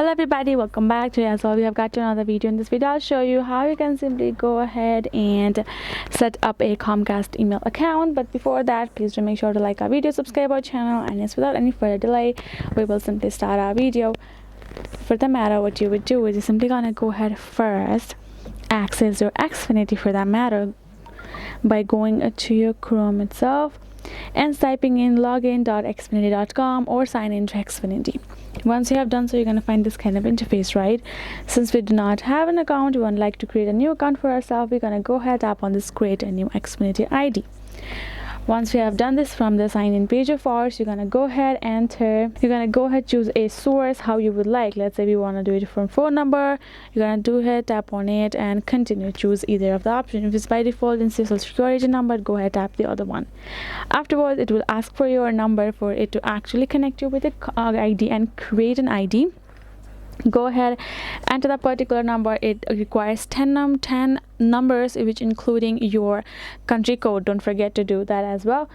Hello everybody, welcome back. Today as well we have got to another video. In this video I'll show you how you can simply go ahead and set up a Comcast email account. But before that, please do make sure to like our video, subscribe our channel, and yes, without any further delay we will simply start our video. For the matter, what you would do is you're simply gonna go ahead first, access your Xfinity for that matter by going to your Chrome itself and typing in login.xfinity.com or sign in to Xfinity. Once you have done so, you're going to find this kind of interface, right? Since we do not have an account, we would like to create a new account for ourselves. We're going to go ahead, tap on this create a new Xfinity ID. Once we have done this, from the sign in page of ours, you're going to go ahead, enter, you're going to go ahead, choose a source how you would like. Let's say we want to do it from phone number. You're going to do it, tap on it and continue, choose either of the options. If it's by default in social security number, go ahead, tap the other one. Afterwards, it will ask for your number for it to actually connect you with the ID and create an ID. Go ahead, enter that particular number. It requires 10 numbers, which including your country code. Don't forget to do that as well.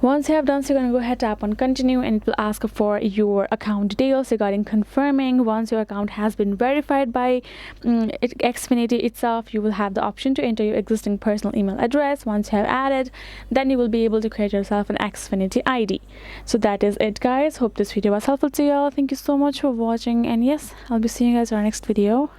Once you have done so, you're going to go ahead, tap on continue, and it will ask for your account details regarding confirming. Once your account has been verified by Xfinity itself, you will have the option to enter your existing personal email address. Once you have added, then you will be able to create yourself an Xfinity ID. So that is it, guys. Hope this video was helpful to you all. Thank you so much for watching, and yes, I'll be seeing you guys in our next video.